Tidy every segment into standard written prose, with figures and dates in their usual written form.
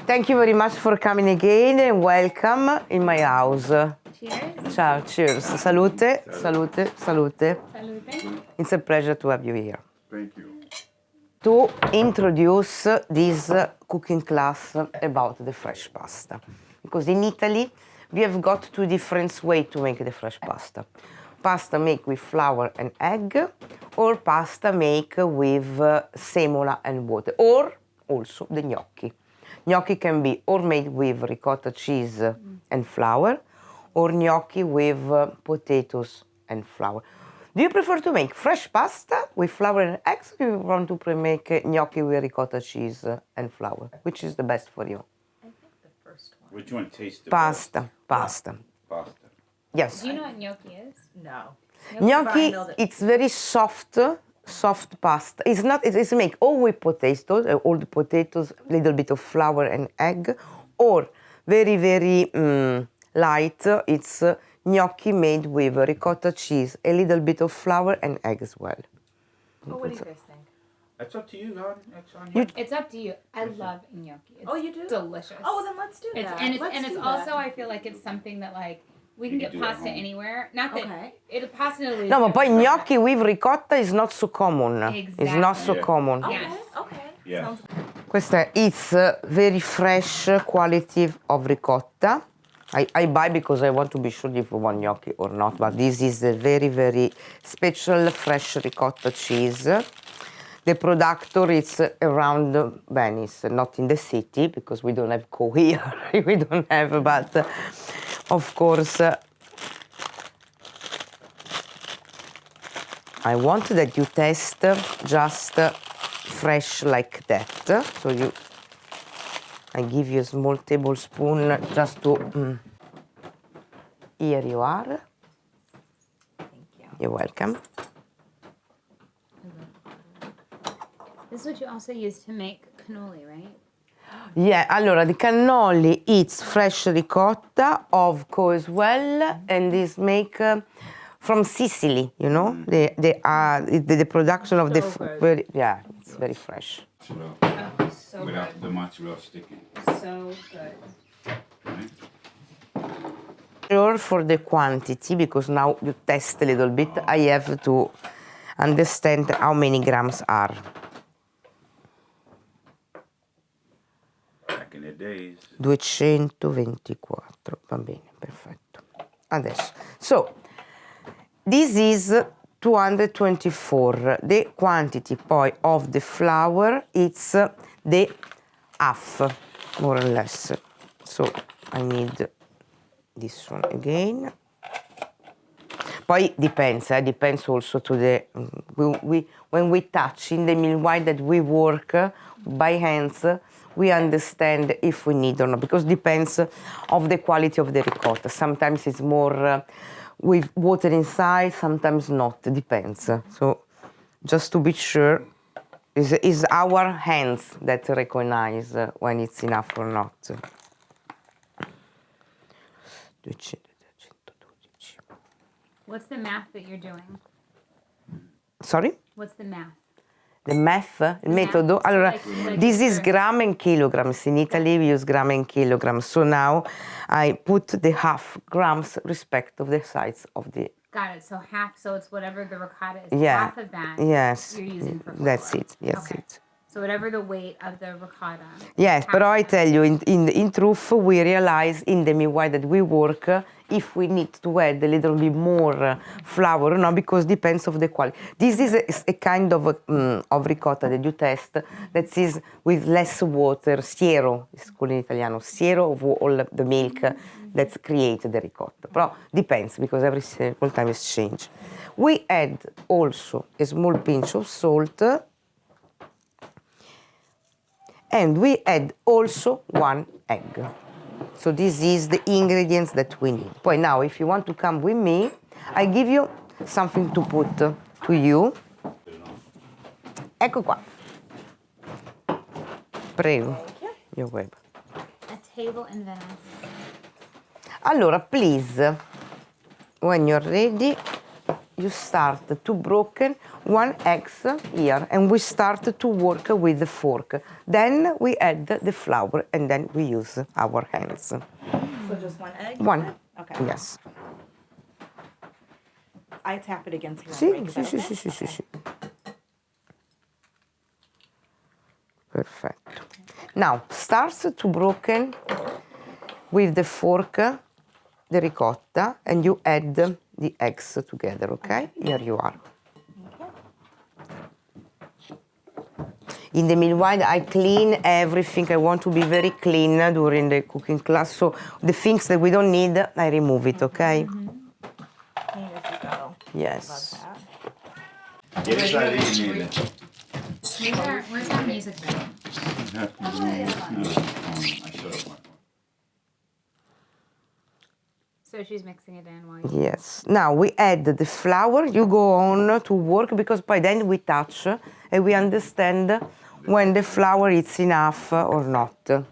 Thank you very much for coming again and welcome in my house. Cheers. Ciao, cheers. Salute, salute, salute. Salute. It's a pleasure to have you here. Thank you. To introduce this cooking class about the fresh pasta. Because in Italy, we have got two different ways to make the fresh pasta. Pasta make with flour and egg, or pasta make with semola and water, or also the gnocchi. Gnocchi can be or made with ricotta cheese and flour, or gnocchi with potatoes and flour. Do you prefer to make fresh pasta with flour and eggs, or do you want to make gnocchi with ricotta cheese and flour? Which is the best for you? I think the first one. Which one tastes the Pasta, best? pasta. Pasta. Yes. Do you know what gnocchi is? No. Gnocchi, Fine, it's very soft pasta. It's not. It's make all with potatoes, all the potatoes, little bit of flour and egg, or very light. It's gnocchi made with ricotta cheese, a little bit of flour and egg as well. Well, what do you guys think? That's up to you, God. That's on you. It's up to you. I love gnocchi. It's You do? delicious. Oh, well, then let's do It's that. and it's Let's and it's do also that. I feel like it's something that like we can You get can do at pasta home. anywhere. Not that Okay. pasta in Italy. No, ma poi different. gnocchi with ricotta is not so common. It's not so Exactly. common. Okay. Yes. Okay. Yeah. Sounds Questa is very fresh quality of ricotta. I buy because I want to be sure if we want gnocchi or not, but this is a very special fresh ricotta cheese. The producer is around Venice, not in the city, because we don't have co here. We don't have, but of course, I want that you taste just fresh like that. So I give you a small tablespoon just to. Here you are. Thank you. You're welcome. This is what you also use to make cannoli, right? Yeah, allora the cannoli, it's fresh ricotta, of course, as well, and is make from Sicily, you know, the production of the So good. very, yeah, it's very fresh. Oh, so Without the mozzarella sticking. good. So good. Right? Sure for the quantity, because now you test a little bit, I have to understand how many grams are. Back in the days. 224, va bene, perfetto. Adesso, so this is 224. The quantity poi of the flour, it's the half, more or less. So I need this one again. Poi depends also to the, when we touch in the meanwhile that we work by hands, we understand if we need or not, because depends of the quality of the ricotta. Sometimes it's more with water inside, sometimes not, depends. So just to be sure, is our hands that recognize when it's enough or not. 212. What's the math that you're doing? Sorry? What's the math? The math, il metodo. So Allora, like this is for- gram and kilograms. In Italy, we use gram and kilograms. So now I put the half grams respect of the size of the. Got it. So half. So it's whatever the ricotta is. Yeah. Half of that. Yes. You're using for That's flour. it. Yes, Okay. it. So whatever the weight of the ricotta. Yes, half but I of that. tell you, in truth, we realize in the meanwhile that we work, if we need to add a little bit more flour or not, because depends of the quality. This is a kind of ricotta that you test that is with less water, siero, it's called in Italiano, siero of all the milk that creates the ricotta. Però depends, because every single time it's changed. We add also a small pinch of salt, and we add also 1 egg. So this is the ingredients that we need. Poi now, if you want to come with me, I give you something to put to you. Ecco qua. Prego. You're welcome. A table in Venice. Allora, please, when you're ready, you start to broken 1 egg here, and we start to work with the fork. Then we add the flour, and then we use our hands. So just 1 egg? One. Okay. Yes. I tap it against here. Sì, right? Is sì, that sì, okay? sì, sì, sì. Perfetto. Now, starts to broken with the fork, the ricotta, and you add the eggs together, okay? Here you are. In the meanwhile, I clean everything. I want to be very clean during the cooking class. So the things that we don't need, I remove it, okay? Clean as you go. Yes. Love that. Get inside the evening. Where's our music from? I shut up my phone. So she's mixing it in while you... Yes. Now we add the flour. You go on to work because by then we touch and we understand when the flour is enough or not. Do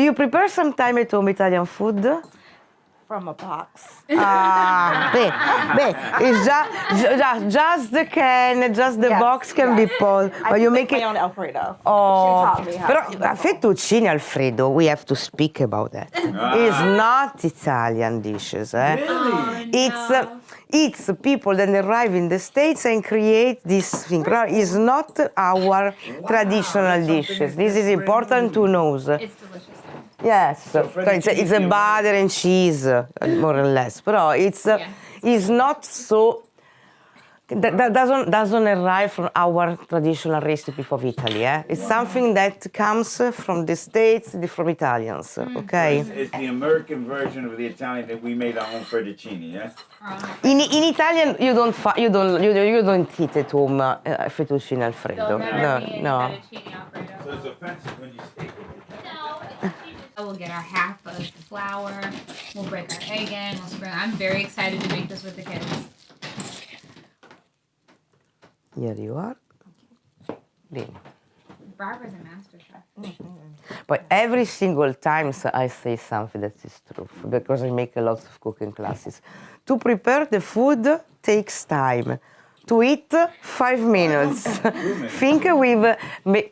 you prepare sometime at home Italian food? From a box. It's just the can, just the Yes, box can be pulled. I But you make make my it. own Alfredo. Oh, She taught me how però to. fettuccine Alfredo, we have to speak about that. It's not Italian dishes, eh? Really? It's people that arrive in the States and create this thing. It's not our traditional dishes. This is important to know. It's delicious. Yes, so it's a butter and cheese, more or less. Però it's not so. That doesn't arrive from our traditional recipe of Italy. It's something that comes from the States, from Italians. Okay. It's the American version of the Italian that we made our own fettuccine, yeah? In Italian, you don't eat at home fettuccine Alfredo. They'll never be any No. fettuccine Alfredo. So it's offensive when you say it. We'll get our half of the flour. We'll break our egg in. We'll spread. I'm very excited to make this with the kids. Here you are. Bene. Barbara's a master chef. But every single time I say something that is true, because I make a lot of cooking classes. To prepare the food takes time. To eat, 5 minutes. Think with,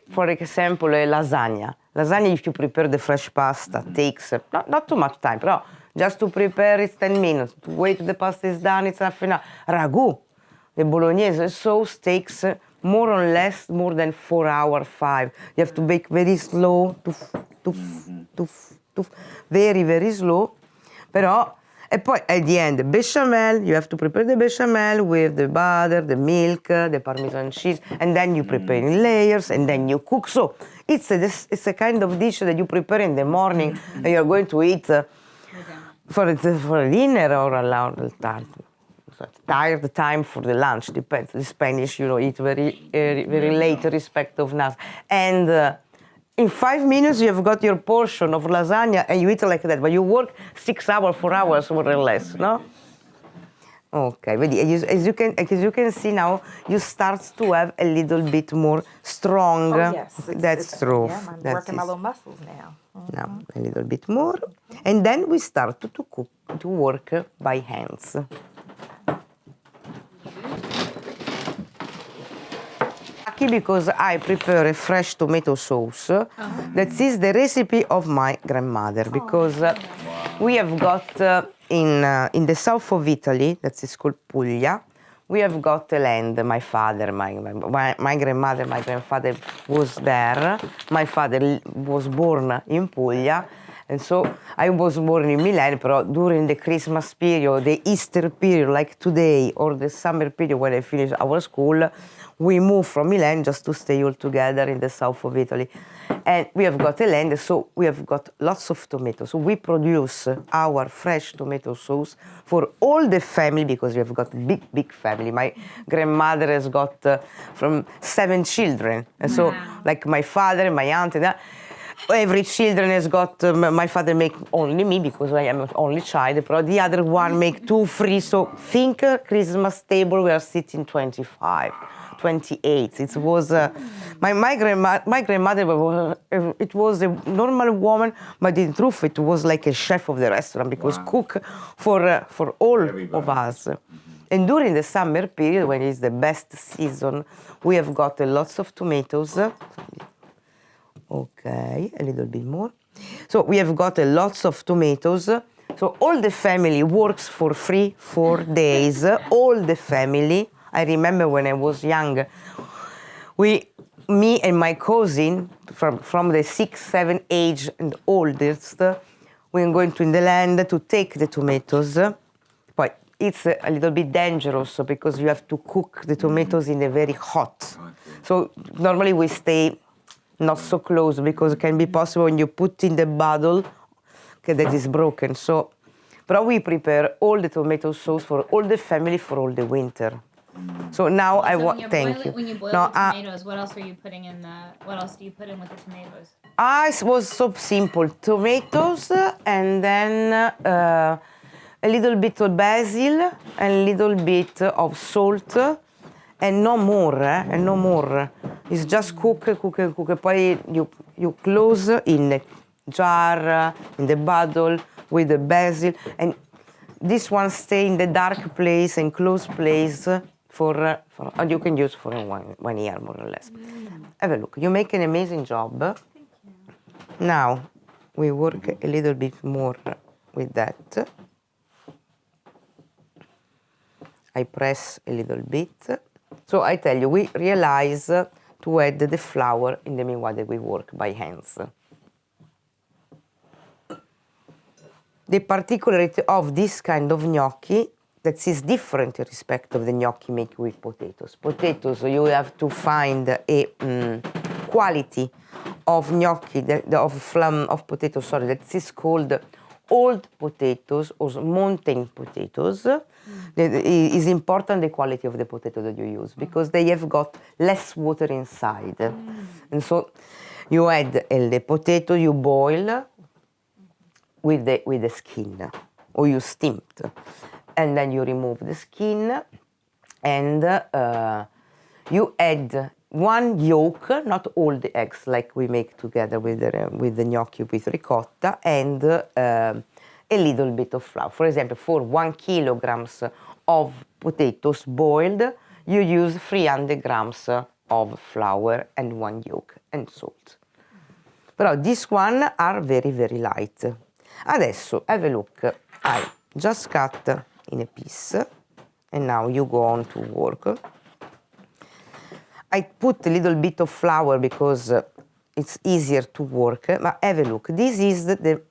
for example, a lasagna. Lasagna, if you prepare the fresh pasta, takes not too much time, but just to prepare it's 10 minutes. To wait till the pasta is done, it's half an hour. Ragu, the bolognese sauce takes more or less more than 4 hours, 5. You have to bake very slow, very, very slow. Però, e poi at the end, the bechamel, you have to prepare the bechamel with the butter, the milk, the Parmesan cheese, and then you prepare in layers, and then you cook. So it's a kind of dish that you prepare in the morning, and you're going to eat for dinner or around time. Tired time for the lunch, depends. The Spanish, eat very late, respect of nas. And in 5 minutes, you've got your portion of lasagna, and you eat like that. But you work 6 hours, 4 hours, more or less, no? Okay, as you can see now, you start to have a little bit more strong. Oh, yes. That's true. Yeah, I'm That working my is- little muscles now. Now, a little bit more. And then we start to cook, to work by hands. Because I prepare a fresh tomato sauce. That is the recipe of my grandmother. Because we have got in the south of Italy, that is called Puglia, we have got a land. My father, my grandmother, my grandfather was there. My father was born in Puglia. And so I was born in Milan, but during the Christmas period, the Easter period, like today, or the summer period when I finished our school, we moved from Milan just to stay all together in the south of Italy. And we have got a land, so we have got lots of tomatoes. So we produce our fresh tomato sauce for all the family, because we have got a big, big family. My grandmother has got from 7 children. And so, like my father, my aunt, and that, every children has got, my father make only me because I am an only child, but the other one make 2, 3. So think Christmas table, we are sitting 25, 28. It was, my grandmother, it was a normal woman, but in truth it was like a chef of the restaurant because cook for all of us. And during the summer period, when it's the best season, we have got lots of tomatoes. Okay, a little bit more. So we have got lots of tomatoes. So all the family works for free 4 days. All the family. I remember when I was young, me and my cousin, from the 6, 7 age and oldest, we are going to in the land to take the tomatoes. But it's a little bit dangerous because you have to cook the tomatoes in a very hot. So normally we stay not so close because it can be possible when you put in the bottle that is broken. So, but we prepare all the tomato sauce for all the family for all the winter. So now I want. Thank you. When you boil No, the tomatoes, what else are you putting in what else do you put in with the tomatoes? It was so simple: tomatoes and then a little bit of basil, a little bit of salt, and no more. And no more. It's just cook. Poi you close in a jar, in the bottle with the basil, and this one stay in the dark place and close place for you can use for 1 year more or less. Have a look. You make an amazing job. Thank you. Now we work a little bit more with that. I press a little bit. So I tell you, we realize to add the flour in the meanwhile that we work by hands. The particularity of this kind of gnocchi that is different in respect of the gnocchi made with potatoes. Potatoes, you have to find a quality of gnocchi, of potatoes, sorry, that is called old potatoes or mountain potatoes. It is important the quality of the potato that you use because they have got less water inside. And so you add the potato, you boil with the skin, or you steam it. And then you remove the skin and you add 1 yolk, not all the eggs like we make together with the gnocchi with ricotta, and a little bit of flour. For example, for 1 kilograms of potatoes boiled, you use 300 grams of flour and 1 yolk and salt. Però these one are very, very light. Adesso, have a look. I just cut in a piece, and now you go on to work. I put a little bit of flour because it's easier to work, but have a look. This is the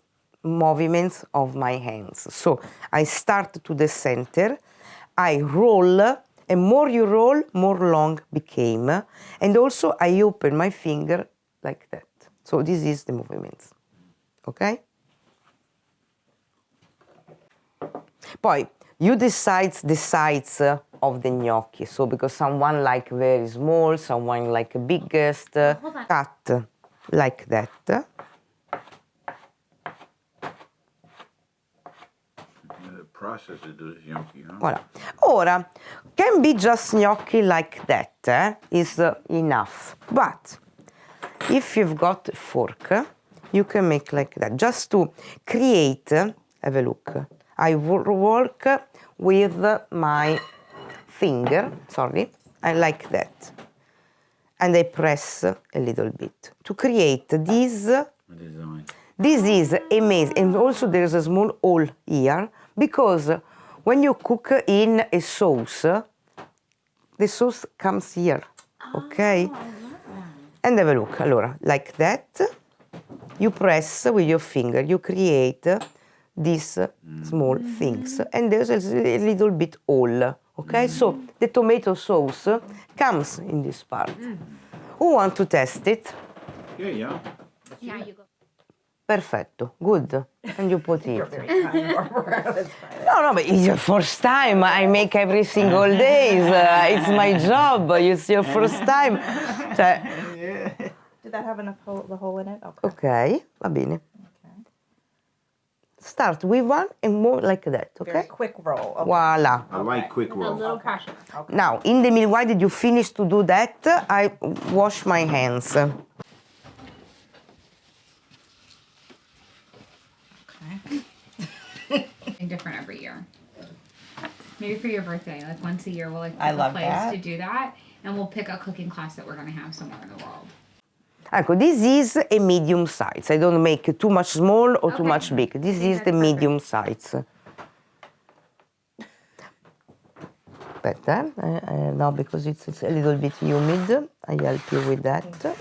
movements of my hands. So I start to the center, I roll, and more you roll, more long became. And also I open my finger like that. So this is the movements, okay? Poi you decide the size of the gnocchi. So because someone like very small, someone like biggest, cut like that. The process to do this gnocchi, huh? Voilà. Ora, can be just gnocchi like that, is enough. But if you've got a fork, you can make like that. Just to create, have a look. I work with my finger, sorry, I like that. And I press a little bit to create this. This is amazing. And also there is a small hole here because when you cook in a sauce, the sauce comes here, okay? And have a look, allora, like that. You press with your finger, you create these small things, and there's a little bit hole, okay? So the tomato sauce comes in this part. Who want to test it? Yeah. Yeah, you go. Perfetto, good. And you put You're it. very kind, Barbara. That's fine. No, but it's your first time. I make every single day. It's my job. It's your first time. Cioè, Did that have enough the hole in it? Okay. ok, va bene. Okay. Start with one and more like that, Very okay? quick roll. Okay. Voila. I like quick A roll. little pressure. Now, in the meanwhile that you finish to do that, I wash my hands. Okay. Different every year. Maybe for your birthday, like once a year, we'll like I pick a love place that. to do that, and we'll pick a cooking class that we're gonna have somewhere in the world. Ecco, this is a medium size. I don't make too much small or too Okay. much big. This I think is the that's medium size. Better, no, because it's a little bit humid. I help you with that.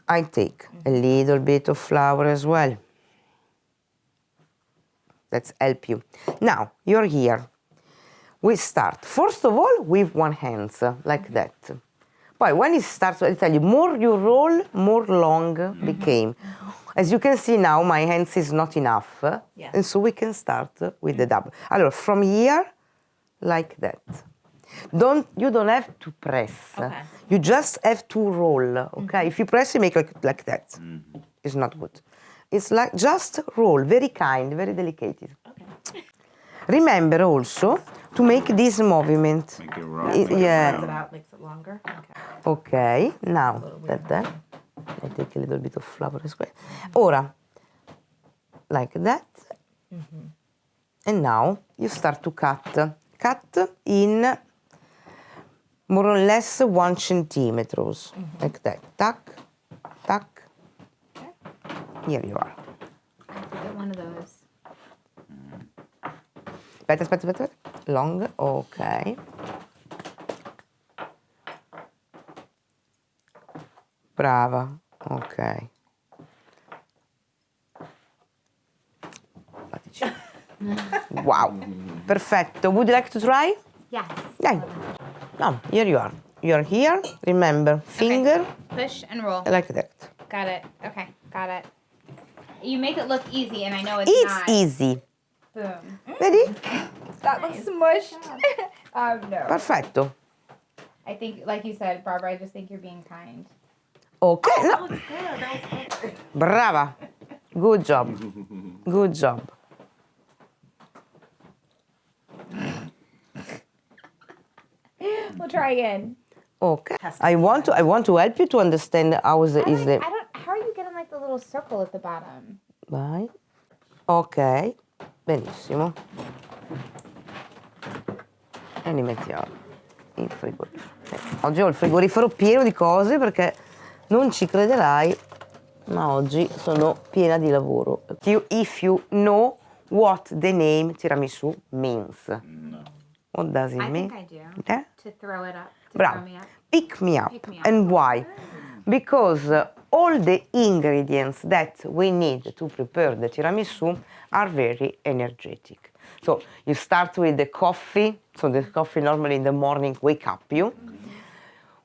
I take a little bit of flour as well. Let's help you. Now, you're here. We start, first of all, with one hand, like that. But when it starts, I tell you, more you roll, more long became. As you can see now, my hands is not enough. Yeah. And so we can start with the double. Allora, from here, like that. You don't have to press. Okay. You just have to roll, okay? If you press, you make like that. It's not good. It's like just roll, very kind, very delicate. Okay. Remember also to make this movement. Make it rough. Yeah. Spreads it out, makes it longer. Okay. Okay, now that I take a little bit of flour as well. Ora, like that. And now you start to cut. Cut in more or less 1 centimeters, like that. Tac, tac. Here you are. Get one of those. Aspetta. Long, ok. Brava, ok. Wow, perfetto. Would you like to try? Yes. Dai. No, here you are. You're here. Remember, finger Push and roll. like that. Got it. Okay, got it. You make it look easy, and I know it's It's not. easy. Boom. Ready? That looks smushed. No. Perfetto. I think, like you said, Barbara, I just think you're being kind. Ok, no. That was good. Brava. Good job. Good job. We'll try again. Okay. I want to help you to understand how is the. How are you getting like the little circle at the bottom? Vai. Ok. Benissimo. E li mettiamo in frigorifero. Oggi ho il frigorifero pieno di cose perché non ci crederai, ma oggi sono piena di lavoro. If you know what the name tiramisù means. No. What does it I mean? think I do. Eh? To throw it up. To Bravo. throw me up. Pick me up. Pick me up. And why? Because all the ingredients that we need to prepare the tiramisù are very energetic. So you start with the coffee. So the coffee normally in the morning wake up you.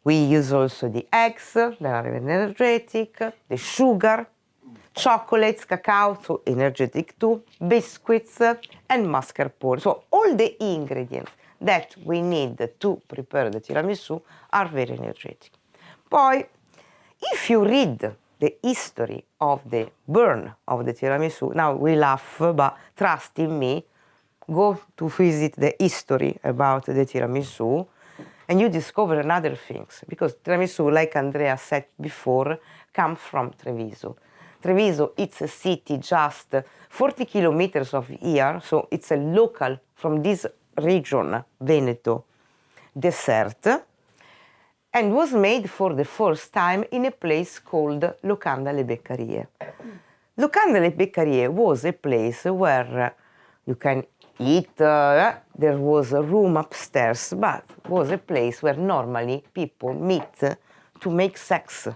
We use also the eggs, they are very energetic, the sugar, chocolates, cacao, so energetic too, biscuits, and mascarpone. So all the ingredients that we need to prepare the tiramisù are very energetic. Poi, if you read the history of the burn of the tiramisù, now we laugh, but trust in me, go to visit the history about the tiramisù, and you discover another things, because tiramisù, like Andrea said before, comes from Treviso. Treviso, it's a city just 40 kilometers of here, so it's a local from this region, Veneto, dessert, and was made for the first time in a place called Locanda le Beccarie. Locanda le Beccarie was a place where you can eat, there was a room upstairs, but was a place where normally people meet to make sex.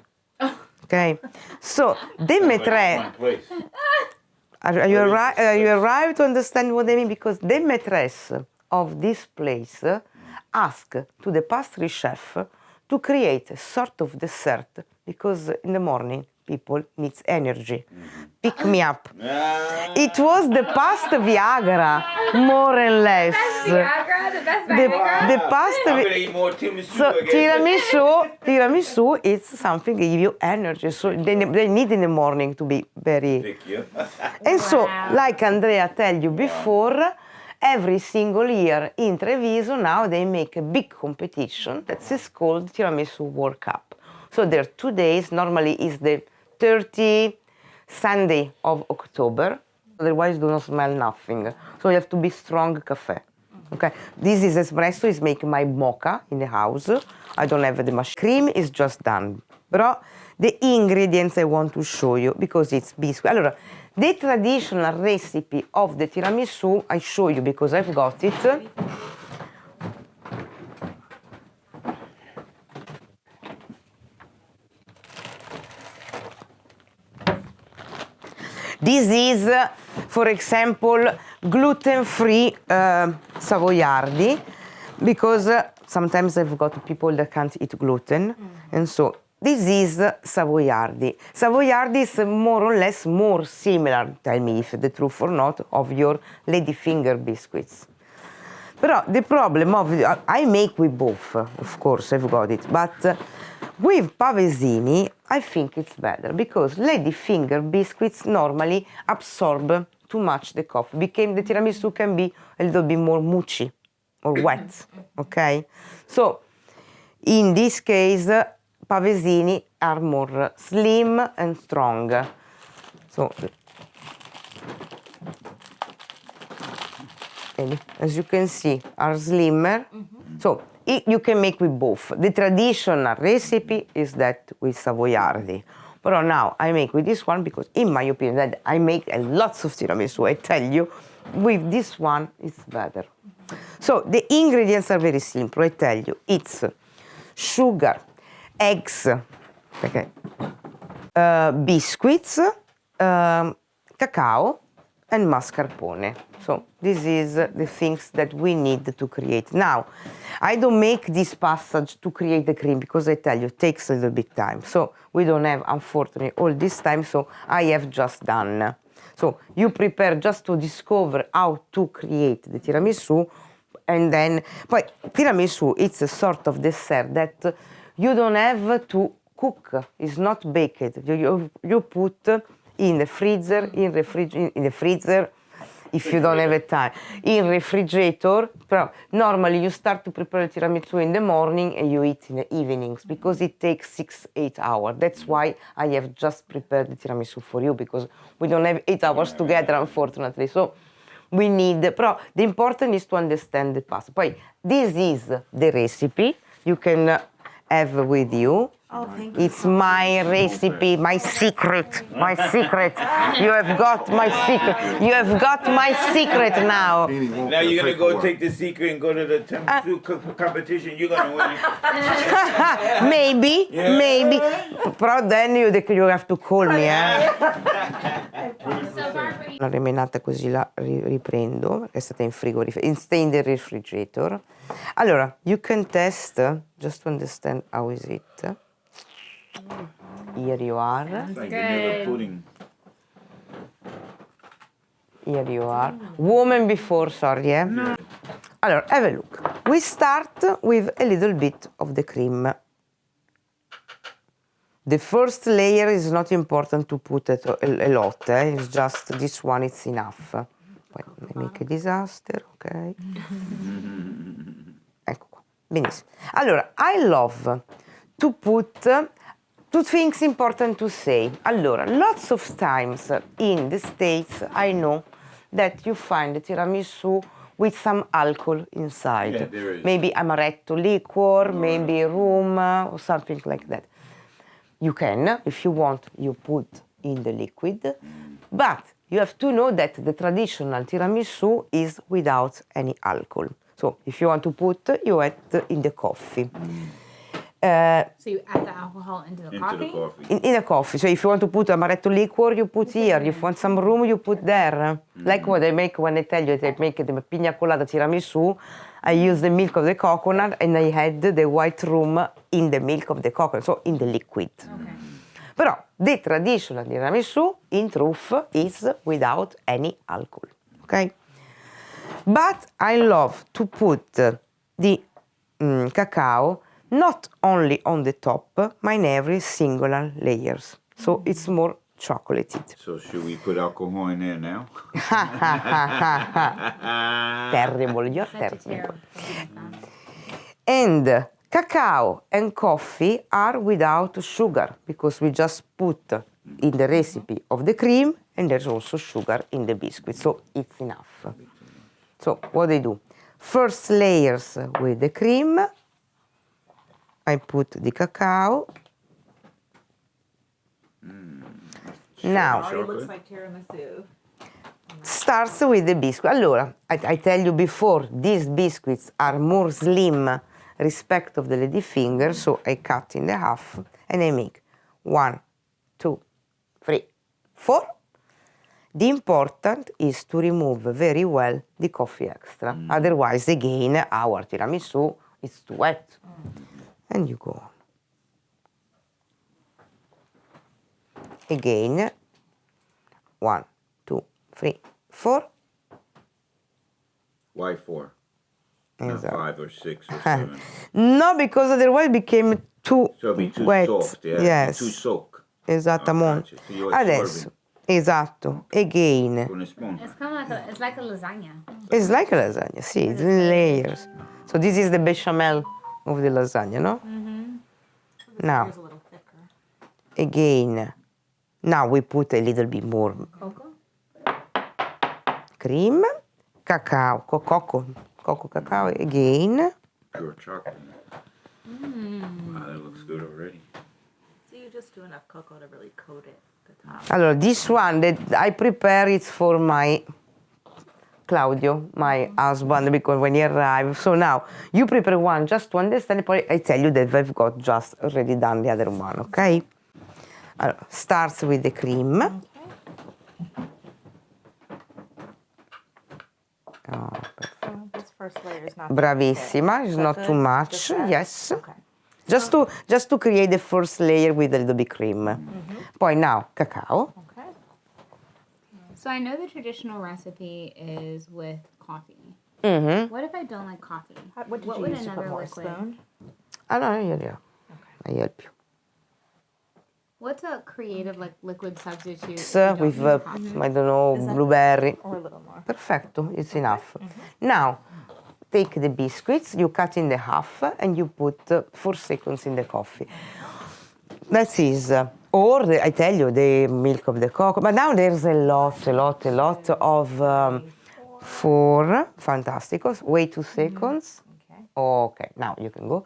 Okay, so the maîtresse, are you arrived to understand what I mean? Because the maîtresse of this place asked to the pastry chef to create a sort of dessert because in the morning people needs energy. Pick me up. It was the past Viagra, more or less. Viagra, the best Viagra. The past. I'm gonna eat more tiramisu So again. tiramisu is something that give you energy. So they need in the morning to be very. Thank you. And so, Wow. like Andrea told you before, every single year in Treviso now they make a big competition that is called Tiramisu World Cup. So there are 2 days. Normally is the 30 Sunday of October. Otherwise, do not smell nothing. So you have to be strong cafe. Okay, this is espresso, is making my mocha in the house. I don't have the machine. Cream is just done. Però the ingredients I want to show you because it's biscuit. Allora, the traditional recipe of the tiramisu I show you because I've got it. This is, for example, gluten-free savoiardi, because sometimes I've got people that can't eat gluten, and so this is savoiardi. Savoiardi is more or less more similar, tell me if the truth or not, of your ladyfinger biscuits. But the problem of, I make with both, of course, I've got it, but with pavesini, I think it's better because ladyfinger biscuits normally absorb too much the coffee. The tiramisu can be a little bit more mushy or wet, okay? So, in this case, pavesini are more slim and strong. So, as you can see, are slimmer. So, you can make with both. The traditional recipe is that with savoiardi. But now I make with this one because, in my opinion, that I make lots of tiramisu. I tell you, with this one, it's better. So the ingredients are very simple. I tell you, it's sugar, eggs, okay, biscuits, cacao, and mascarpone. So this is the things that we need to create. Now, I don't make this passage to create the cream because I tell you, it takes a little bit time. So we don't have, unfortunately, all this time, so I have just done. So you prepare just to discover how to create the tiramisu, and then, but tiramisu, it's a sort of dessert that you don't have to cook. It's not baked. You put in the freezer, in the freezer, if you don't have a time, in refrigerator. But normally you start to prepare tiramisu in the morning and you eat in the evenings because it takes 6-8 hours. That's why I have just prepared the tiramisu for you, because we don't have 8 hours together, unfortunately. So we need, but the important is to understand the pasta. Poi, this is the recipe you can have with you. Oh, thank you. It's my recipe, my secret, my secret. You have got my secret. You have got my secret now. Now you're gonna go take the secret and go to the tiramisu competition. You're gonna win. Maybe, maybe. Però then you have to call me, So Barbara, Una remenata così la riprendo, perché è stata in frigorifero, stay in the refrigerator. Allora, you can test, just to understand how is it. Here you are. It's like vanilla pudding. Here you are. Woman before, sorry, eh? No. Allora, have a look. We start with a little bit of the cream. The first layer is not important to put a lot, eh? It's just this one, it's enough. Poi make a disaster, ok? Ecco qua, benissimo. Allora, I love to put two things important to say. Allora, lots of times in the States, I know that you find the tiramisu with some alcohol inside. Yeah, there is. Maybe amaretto liquor, maybe rum, or something like that. You can, if you want, you put in the liquid, but you have to know that the traditional tiramisu is without any alcohol. So if you want to put, you add in the coffee. so you add the alcohol into the coffee? In a coffee. So if you want to put amaretto liquor, you put here. If you want some rum, you put there. Like what I make when I tell you that I make the pina colada tiramisu, I use the milk of the coconut and I add the white rum in the milk of the coconut, so in the liquid. Okay. Però the traditional tiramisu, in truth, is without any alcohol. Okay? But I love to put the cacao not only on the top, but in every singular layers. So it's more chocolated. So should we put alcohol in there now? Terrible, you're Such a terrible. terrible. And cacao and coffee are without sugar because we just put in the recipe of the cream and there's also sugar in the biscuit, so it's enough. So what they do? First layers with the cream. I put the cacao. Now, Already looks like tiramisu. starts with the biscuit. Allora, I tell you before, these biscuits are more slim respect of the lady finger, so I cut in the half and I make 1, 2, 3, 4. The important is to remove very well the coffee extra. Otherwise, again, our tiramisu is too wet. And you go on. Again, 1, 2, 3, 4. Why 4? Not Exactly. 5 or 6 or 7. No, because otherwise it became too So it'll be too wet. soft, yeah. Yes. Too soak. Esattamente. Gotcha. So you're absorbing. Adesso, esatto, again. Con a spoon. It's kind of like it's like a lasagna. It's like a lasagna, see, it's in layers. So this is the bechamel of the lasagna, no? Now, Here's a little thicker. again, now we put a little bit more Cocoa. cream, cacao, cocoa cacao again. Pure chocolate. Wow, that looks good already. So you just do enough cocoa to really coat it, the top. Allora, this one that I prepare it's for my Claudio, my husband, because when he arrived. So now, you prepare one just to understand, poi I tell you that I've got just already done the other one, okay? Allora, starts with the cream. Oh, So this first layer is not bravissima, it's Is that not good? too much, Just that? yes. Okay. Just to create the first layer with a little bit cream. Poi now, cacao. Okay. So I know the traditional recipe is with coffee. Mhm. What if I don't like coffee? What did you would use to put another more? liquid? Spoon? Allora, io I help you. What's a creative like liquid substitute? if So you don't with, use coffee? I don't know, Is that- blueberry. Or a little more? Perfecto, it's enough. Now, take the biscuits, you cut in the half, and you put 4 seconds in the coffee. That is, or I tell you, the milk of the cocoa. But now there's a lot of 4. Fantastico. Wait 2 seconds. Okay. Okay, now you can go.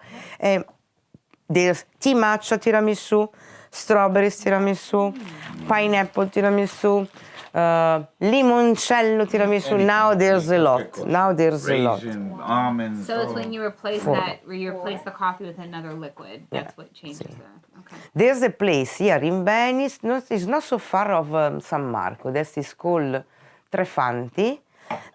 There's tea matcha tiramisu, strawberries tiramisu, pineapple tiramisu, limoncello tiramisu. Now there's a lot. Now there's a lot. Raisin, almonds. So it's when you replace Four. that, where you replace the coffee with another liquid. That's what changes the. Okay. There's a place here in Venice, it's not so far of San Marco, that is called Trefanti.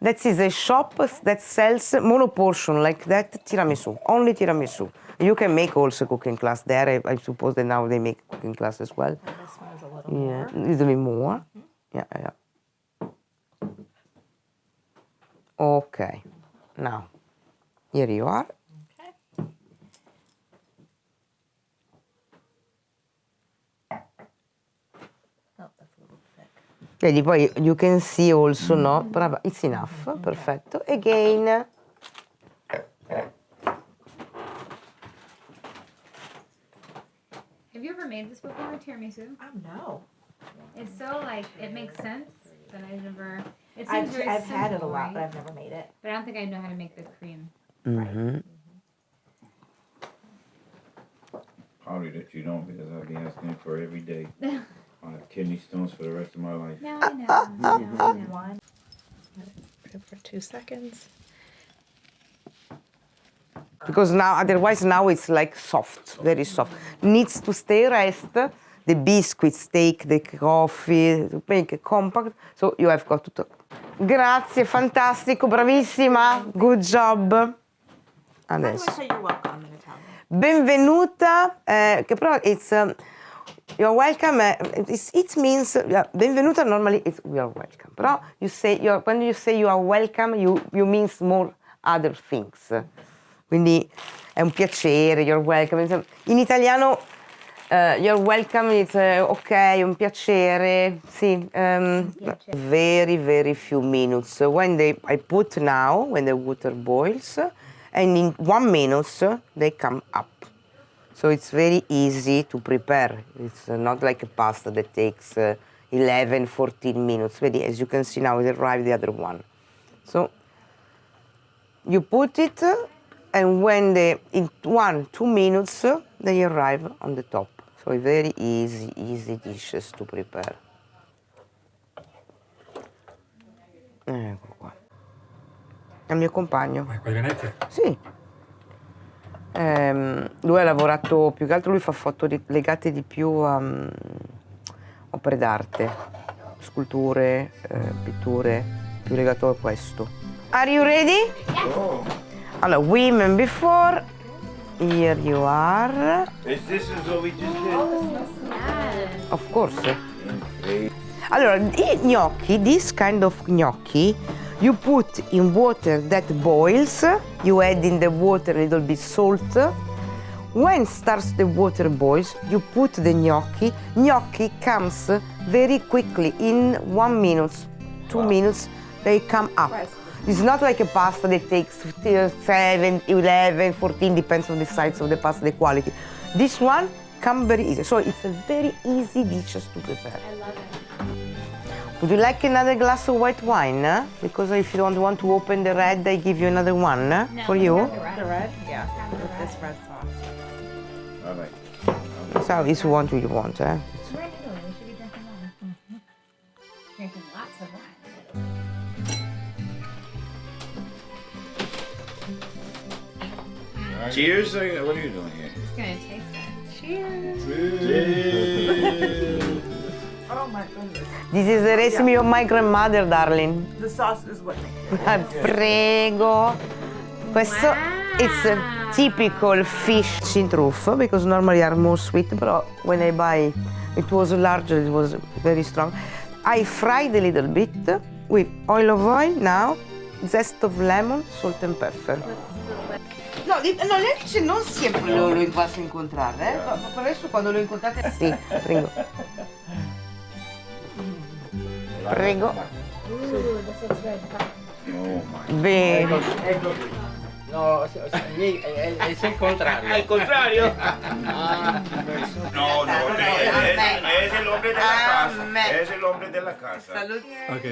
That is a shop that sells monoportion like that tiramisu, only tiramisu. You can make also cooking class there. I suppose that now they make cooking class as well. And this one is a little Yeah, more. a little bit more. Yeah. Okay, now here you are. Okay. Oh, that's a little thick. Vedi, poi you can see also, no? Brava, it's enough, perfetto. Again. Have you ever made this before, tiramisu? No. It's so like it makes sense, but I've never. It seems very I've simple, had it a lot, right? but I've never made it. But I don't think I know how to make the cream. Mhm. Probably that you don't, because I'll be asking for it every day. I have kidney stones for the rest of my life. Now I know. Now I know. One. Put it for 2 seconds. Because now, otherwise now it's like soft, very soft. Needs to stay rest. The biscuits take the coffee, to make it compact. So you have got to. Grazie, fantastico, bravissima, good job. How do I Adesso. say you're welcome in Italian? Benvenuta, che però it's you're welcome. It means benvenuta normally it's we are welcome. Però when you say you are welcome, you means more other things. Quindi è un piacere, you're welcome. In italiano you're welcome is ok, un piacere. Sì, very few minutes. When I put now, when the water boils, and in 1 minute they come up. So it's very easy to prepare. It's not like a pasta that takes 11, 14 minutes. As you can see now, it arrived the other one. So you put it, and when in 1-2 minutes they arrive on the top. So it's very easy dishes to prepare. Ecco qua. È il mio compagno. Ma è qua di Venezia? Sì. Lui ha lavorato, più che altro lui fa foto legate di più a opere d'arte, sculture, pitture, più legato a questo. Are you ready? Oh. Allora, women before, here you are. This is what we just did. Of course. Allora, i gnocchi, this kind of gnocchi, you put in water that boils, you add in the water a little bit salt. When starts the water boils, you put the gnocchi. Gnocchi comes very quickly, in 1 minute, 2 minutes, they come up. It's not like a pasta that takes 7, 11, 14, depends on the size of the pasta, the quality. This one comes very easy, so it's a very easy dish to prepare. I love it. Would you like another glass of white wine? Because if you don't want to open the red, I give you another one for you. The red? Yeah. With this red sauce. All right. So if you want, you want. We're in Italy. We should be drinking wine. Drinking lots of wine. Cheers. What are you doing here? Just gonna taste it. Cheers. Cheers. Oh my goodness. This is the recipe of my grandmother, darling. The sauce is what makes it. Prego. Questo it's a typical fish in truth because normally are more sweet, but when I buy it was larger, it was very strong. I fried a little bit with oil now, zest of lemon, salt and pepper. No, le alici non sempre lo posso incontrare, ma per adesso quando lo incontrate sì, prego. Prego. Ooh, this looks good. Oh my. Bene. No, è il contrario. Al contrario. No, es el hombre de la casa. Es el hombre de la casa. Salud. Ok.